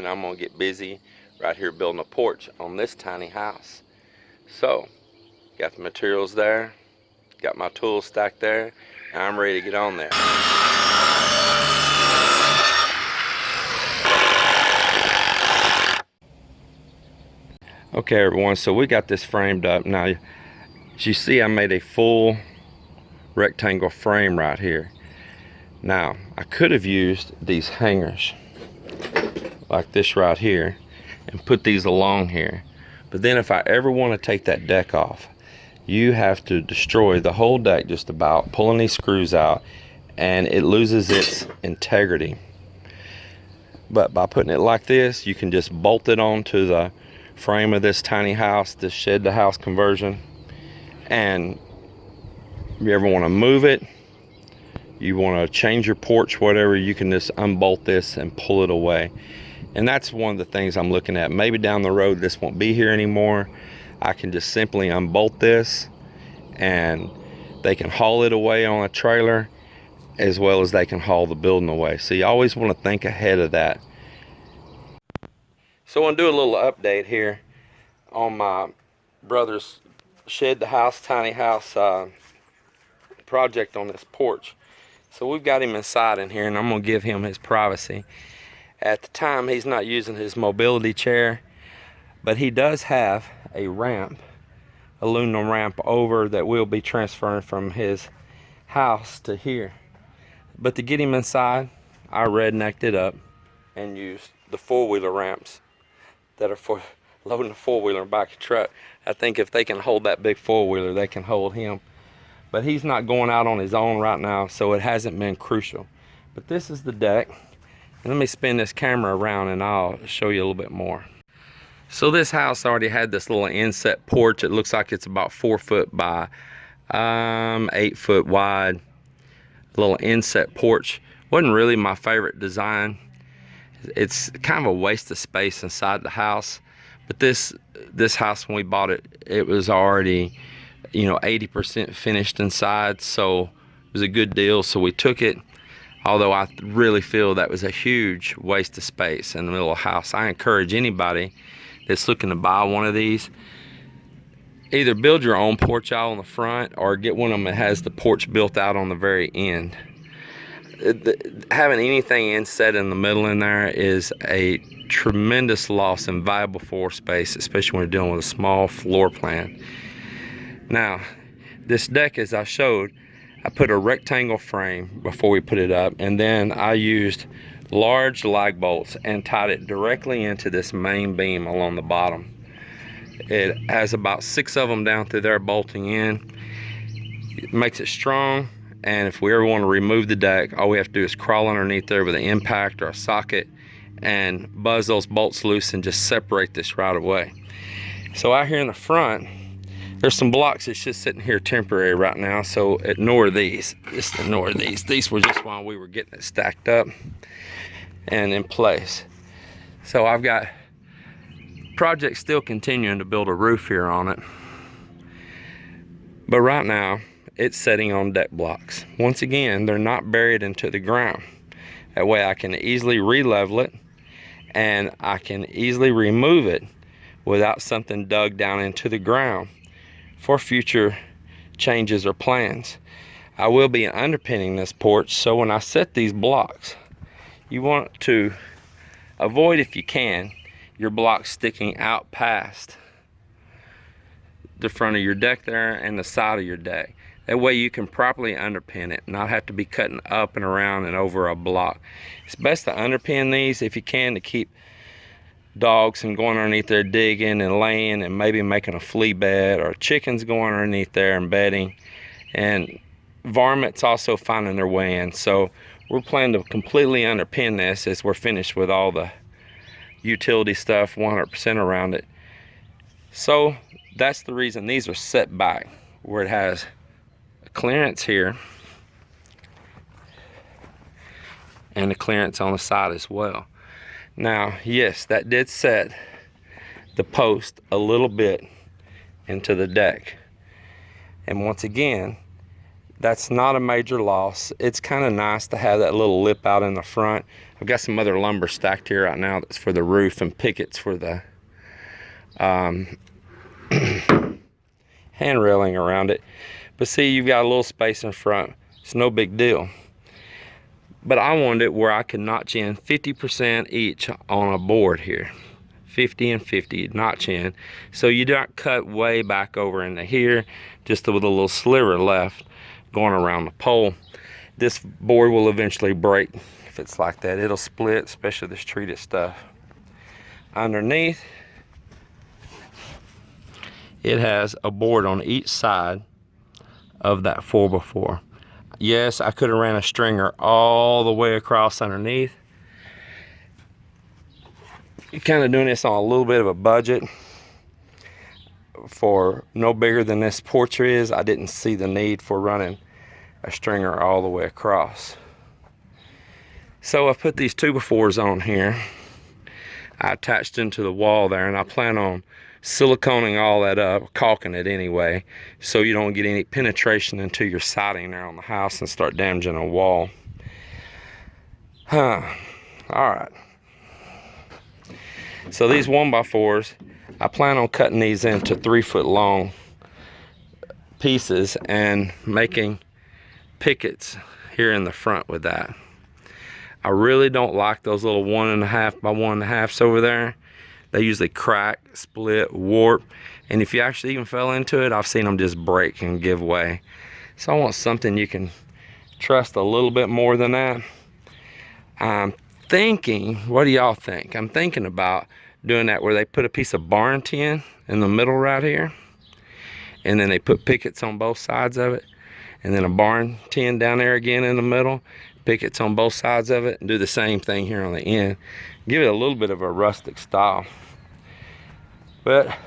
then I'm gonna get busy right here building a porch on this tiny house. So, got the materials there, got my tools stacked there, and I'm ready to get on there. Okay everyone, so we got this framed up. Now, as you see, I made a full rectangle frame right here. Now, I could have used these hangers like this right here and put these along here, but then if I ever want to take that deck off, you have to destroy the whole deck just about, pulling these screws out, and it loses its integrity. But by putting it like this, you can just bolt it onto the frame of this tiny house, this shed to house conversion, and if you ever want to move it, you want to change your porch, whatever, you can just unbolt this and pull it away. And that's one of the things I'm looking at. Maybe down the road this won't be here anymore. I can just simply unbolt this and they can haul it away on a trailer, as well as they can haul the building away. So you always want to think ahead of that. So I want to do a little update here on my brother's shed to house, tiny house project on this porch. So we've got him inside in here, and I'm going to give him his privacy. At the time, he's not using his mobility chair, but he does have a ramp, aluminum ramp over, that will be transferring from his house to here. But to get him inside, I rednecked it up and used the four-wheeler ramps that are for loading a four-wheeler and back a truck. I think if they can hold that big four-wheeler, they can hold him. But he's not going out on his own right now, so it hasn't been crucial. But this is the deck. And let me spin this camera around and I'll show you a little bit more. So this house already had this little inset porch. It looks like it's about 4 foot by 8 foot wide. Little inset porch. Wasn't really my favorite design. It's kind of a waste of space inside the house. But this house, when we bought it, it was already, 80% finished inside, so it was a good deal, so we took it. Although I really feel that was a huge waste of space in the middle of the house. I encourage anybody that's looking to buy one of these, either build your own porch out on the front or get one of them that has the porch built out on the very end. Having anything inset in the middle in there is a tremendous loss in valuable floor space, especially when you're dealing with a small floor plan. Now, this deck, as I showed, I put a rectangle frame before we put it up, and then I used large lag bolts and tied it directly into this main beam along the bottom. It has about 6 of them down through there bolting in. It makes it strong, and if we ever want to remove the deck, all we have to do is crawl underneath there with an impact or a socket and buzz those bolts loose and just separate this right away. So out here in the front, there's some blocks that's just sitting here temporary right now, so ignore these. Just ignore these. These were just while we were getting it stacked up and in place. So I've got project still continuing to build a roof here on it. But right now, it's setting on deck blocks. Once again, they're not buried into the ground. That way I can easily re-level it, and I can easily remove it without something dug down into the ground for future changes or plans. I will be underpinning this porch, so when I set these blocks, you want to avoid, if you can, your blocks sticking out past the front of your deck there and the side of your deck. That way you can properly underpin it, not have to be cutting up and around and over a block. It's best to underpin these if you can, to keep dogs from going underneath there digging and laying and maybe making a flea bed, or chickens going underneath there and bedding, and varmints also finding their way in. So we're planning to completely underpin this as we're finished with all the utility stuff 100% around it. So that's the reason these are set back, where it has a clearance here and a clearance on the side as well. Now, yes, that did set the post a little bit into the deck. And once again, That's not a major loss. It's kind of nice to have that little lip out in the front. I've got some other lumber stacked here right now that's for the roof and pickets for the hand railing around it. But see, you've got a little space in front. It's no big deal. But I wanted it where I could notch in 50% each on a board here. 50 and 50 notch in. So you don't cut way back over into here, just with a little sliver left going around the pole. This board will eventually break if it's like that. It'll split, especially this treated stuff. Underneath, it has a board on each side of that 4x4. Yes, I could have ran a stringer all the way across underneath. You're kind of doing this on a little bit of a budget. For no bigger than this porch is, I didn't see the need for running a stringer all the way across. So I put these 2x4s on here. I attached into the wall there, and I plan on siliconing all that up, caulking it anyway, so you don't get any penetration into your siding there on the house and start damaging a wall. All right. So these 1x4s, I plan on cutting these into 3-foot long pieces and making pickets here in the front with that. I really don't like those little 1.5 by 1.5s over there. They usually crack, split, warp, and if you actually even fell into it, I've seen them just break and give way. So I want something you can trust a little bit more than that. I'm thinking, what do y'all think? I'm thinking about doing that where they put a piece of barn tin in the middle right here, and then they put pickets on both sides of it, and then a barn tin down there again in the middle, pickets on both sides of it, and do the same thing here on the end. Give it a little bit of a rustic style. But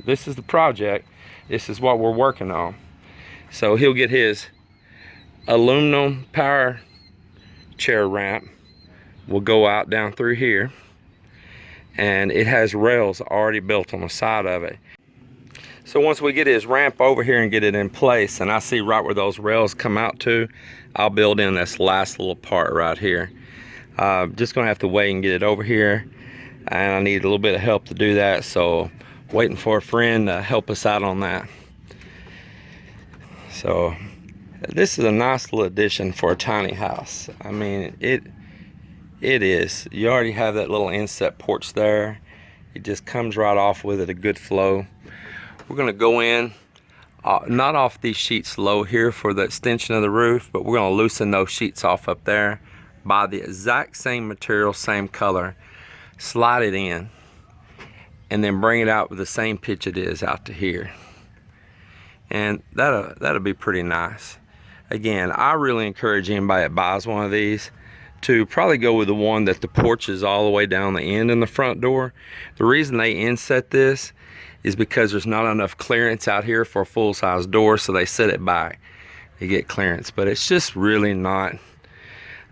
this is the project. This is what we're working on. So he'll get his aluminum power chair ramp. Will go out down through here, and it has rails already built on the side of it. So once we get his ramp over here and get it in place, and I see right where those rails come out to, I'll build in this last little part right here. Just gonna have to wait and get it over here, and I need a little bit of help to do that, so waiting for a friend to help us out on that. So this is a nice little addition for a tiny house. I mean, it is. You already have that little inset porch there. It just comes right off with it, a good flow. We're gonna go in, not off these sheets low here for the extension of the roof, but we're gonna loosen those sheets off up there, buy the exact same material, same color, slide it in, and then bring it out with the same pitch it is out to here. And that'll be pretty nice. Again, I really encourage anybody that buys one of these to probably go with the one that the porch is all the way down the end in the front door. The reason they inset this is because there's not enough clearance out here for a full-size door, so they set it back to get clearance. But it's just really not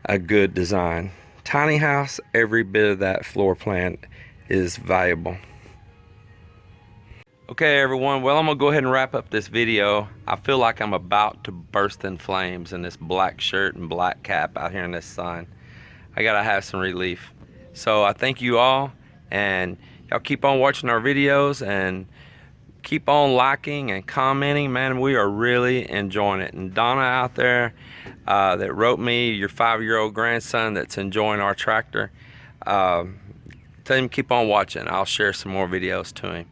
a good design. Tiny house, every bit of that floor plan is valuable. Okay everyone, well, I'm gonna go ahead and wrap up this video. I feel like I'm about to burst in flames in this black shirt and black cap out here in this sun. I gotta have some relief. So I thank you all, and y'all keep on watching our videos and keep on liking and commenting. Man, we are really enjoying it. And Donna out there that wrote me, your 5-year-old grandson that's enjoying our tractor, tell him keep on watching. I'll share some more videos to him.